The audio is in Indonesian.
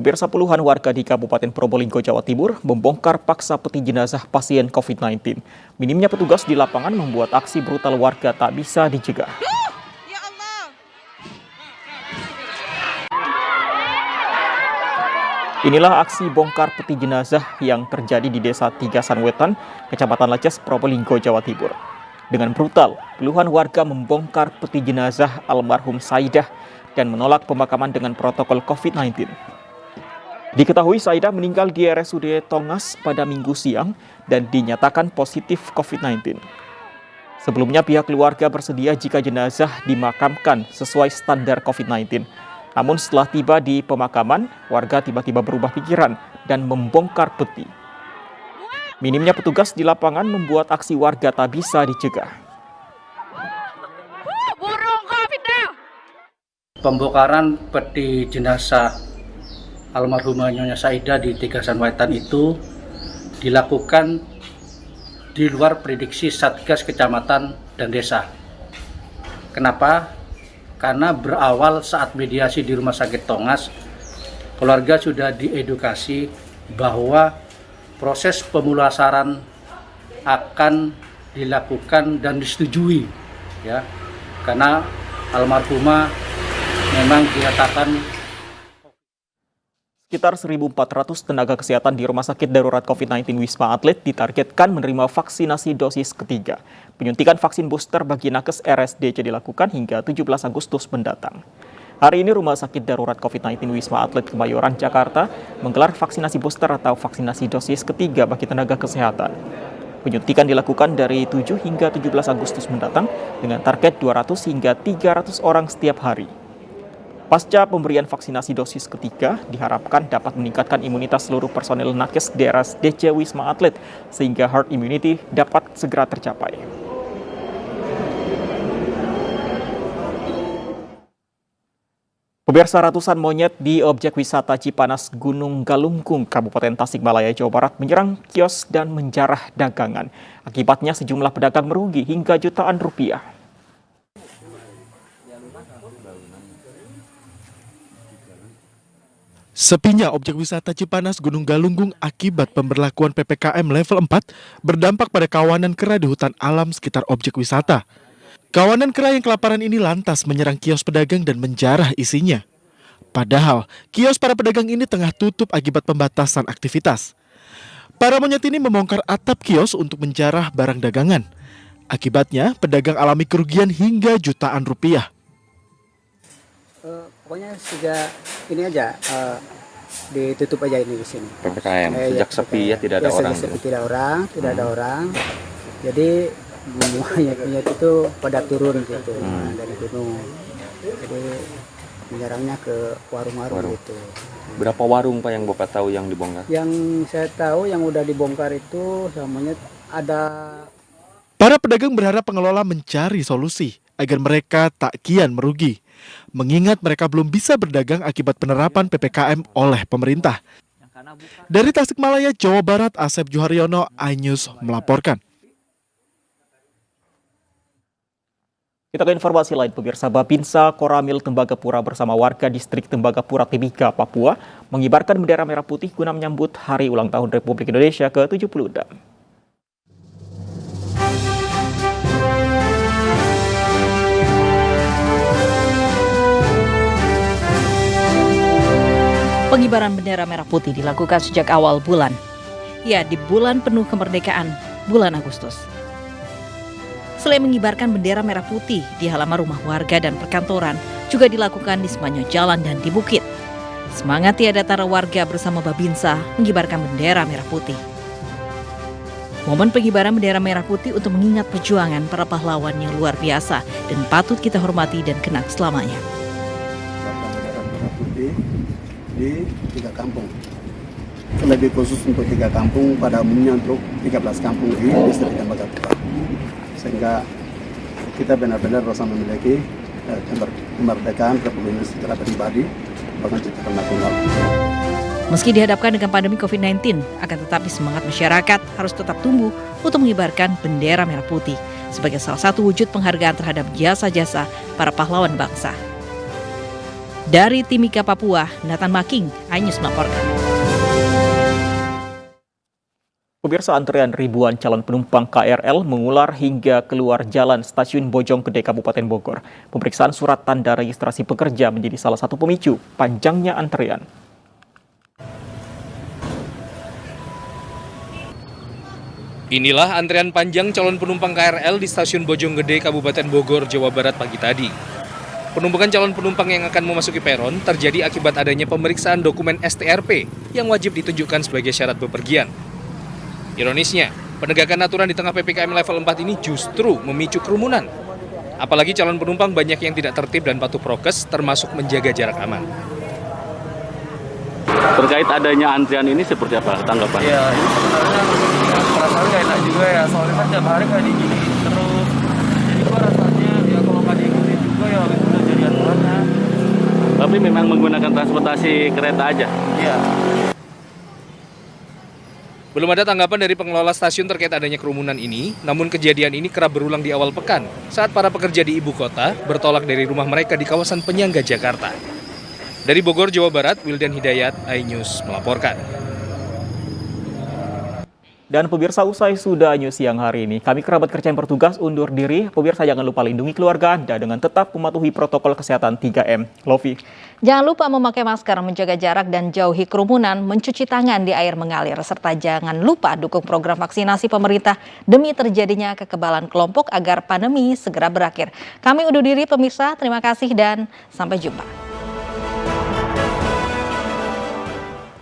Pemirsa, puluhan warga di Kabupaten Probolinggo, Jawa Timur membongkar paksa peti jenazah pasien COVID-19. Minimnya petugas di lapangan membuat aksi brutal warga tak bisa dicegah. Ya Allah. Inilah aksi bongkar peti jenazah yang terjadi di Desa Tigasan Wetan, Kecamatan Leces, Probolinggo, Jawa Timur. Dengan brutal, puluhan warga membongkar peti jenazah almarhum Saidah dan menolak pemakaman dengan protokol COVID-19. Diketahui Saidah meninggal di RSUD Tongas pada Minggu siang dan dinyatakan positif COVID-19. Sebelumnya pihak keluarga bersedia jika jenazah dimakamkan sesuai standar COVID-19. Namun setelah tiba di pemakaman, warga tiba-tiba berubah pikiran dan membongkar peti. Minimnya petugas di lapangan membuat aksi warga tak bisa dicegah. Burung COVID dah. Pembongkaran peti jenazah almarhumah Nyonya Saidah di Tigasan Wetan itu dilakukan di luar prediksi Satgas Kecamatan dan Desa. Kenapa? Karena berawal saat mediasi di Rumah Sakit Tongas, keluarga sudah diedukasi bahwa proses pemulasaran akan dilakukan dan disetujui, ya, karena almarhumah memang dinyatakan. Sekitar 1.400 tenaga kesehatan di Rumah Sakit Darurat COVID-19 Wisma Atlet ditargetkan menerima vaksinasi dosis ketiga. Penyuntikan vaksin booster bagi nakes RSDC dilakukan hingga 17 Agustus mendatang. Hari ini Rumah Sakit Darurat COVID-19 Wisma Atlet Kemayoran, Jakarta menggelar vaksinasi booster atau vaksinasi dosis ketiga bagi tenaga kesehatan. Penyuntikan dilakukan dari 7 hingga 17 Agustus mendatang dengan target 200 hingga 300 orang setiap hari. Pasca pemberian vaksinasi dosis ketiga, diharapkan dapat meningkatkan imunitas seluruh personel nakes di RSDC Wisma Atlet sehingga herd immunity dapat segera tercapai. Pemirsa, ratusan monyet di objek wisata Cipanas Gunung Galunggung, Kabupaten Tasikmalaya, Jawa Barat menyerang kios dan menjarah dagangan. Akibatnya sejumlah pedagang merugi hingga jutaan rupiah. Sepinya objek wisata Cipanas Gunung Galunggung akibat pemberlakuan PPKM level 4 berdampak pada kawanan kera di hutan alam sekitar objek wisata. Kawanan kera yang kelaparan ini lantas menyerang kios pedagang dan menjarah isinya. Padahal, kios para pedagang ini tengah tutup akibat pembatasan aktivitas. Para monyet ini membongkar atap kios untuk menjarah barang dagangan. Akibatnya, pedagang alami kerugian hingga jutaan rupiah. Pokoknya sejak ini aja ditutup aja ini di sini. PPKM sejak sepi ya, tidak ada orang. Sepi, tidak ada orang. Jadi monyet itu pada turun gitu dari gunung. Jadi menyerangnya ke warung-warung gitu. Berapa warung Pak yang Bapak tahu yang dibongkar? Yang saya tahu yang udah dibongkar itu sama monyet ada. Para pedagang berharap pengelola mencari solusi agar mereka tak kian merugi, mengingat mereka belum bisa berdagang akibat penerapan PPKM oleh pemerintah. Dari Tasikmalaya, Jawa Barat, Asep Juharyono, iNews melaporkan. Kita ke informasi lain, pemirsa. Babinsa Koramil Tembagapura bersama warga distrik Tembagapura, Timika, Papua mengibarkan bendera merah putih guna menyambut Hari Ulang Tahun Republik Indonesia ke-76. Pengibaran bendera merah putih dilakukan sejak awal bulan. Ya, di bulan penuh kemerdekaan, bulan Agustus. Selain mengibarkan bendera merah putih di halaman rumah warga dan perkantoran, juga dilakukan di sepanjang jalan dan di bukit. Semangat tiada tara warga bersama Babinsa mengibarkan bendera merah putih. Momen pengibaran bendera merah putih untuk mengingat perjuangan para pahlawan yang luar biasa dan patut kita hormati dan kenang selamanya. Di 3 kampung, lebih khusus untuk 3 kampung, pada umumnya untuk 13 kampung di distrik Tembagapura, sehingga kita benar-benar rasa memiliki kemerdekaan Republik Indonesia secara pribadi bahkan secara nasional. Meski dihadapkan dengan pandemi COVID-19, akan tetapi semangat masyarakat harus tetap tumbuh untuk mengibarkan bendera merah putih sebagai salah satu wujud penghargaan terhadap jasa-jasa para pahlawan bangsa. Dari Timika, Papua, Nathan Making, iNews melaporkan. Pemirsa, antrean ribuan calon penumpang KRL mengular hingga keluar jalan Stasiun Bojonggede, Kabupaten Bogor. Pemeriksaan surat tanda registrasi pekerja menjadi salah satu pemicu panjangnya antrean. Inilah antrean panjang calon penumpang KRL di Stasiun Bojonggede, Kabupaten Bogor, Jawa Barat pagi tadi. Penumpukan calon penumpang yang akan memasuki peron terjadi akibat adanya pemeriksaan dokumen STRP yang wajib ditunjukkan sebagai syarat bepergian. Ironisnya, penegakan aturan di tengah PPKM level 4 ini justru memicu kerumunan. Apalagi calon penumpang banyak yang tidak tertib dan patuh prokes, termasuk menjaga jarak aman. Terkait adanya antrian ini seperti apa tanggapan? Ya, ini sebenarnya perasaan nggak enak juga ya, soalnya kan tiap hari kayak digini terus. Jadi gua rasanya ya kalau nggak diikuti juga ya itu udah jadi aturannya. Tapi memang menggunakan transportasi kereta aja? Iya. Belum ada tanggapan dari pengelola stasiun terkait adanya kerumunan ini, namun kejadian ini kerap berulang di awal pekan saat para pekerja di ibu kota bertolak dari rumah mereka di kawasan penyangga Jakarta. Dari Bogor, Jawa Barat, Wildan Hidayat, iNews melaporkan. Dan pemirsa, usai sudah news siang hari ini, kami kerabat kerja yang bertugas undur diri. Pemirsa, jangan lupa lindungi keluarga Anda dengan tetap mematuhi protokol kesehatan 3M. Lovi. Jangan lupa memakai masker, menjaga jarak dan jauhi kerumunan, mencuci tangan di air mengalir, serta jangan lupa dukung program vaksinasi pemerintah demi terjadinya kekebalan kelompok agar pandemi segera berakhir. Kami undur diri pemirsa, terima kasih dan sampai jumpa.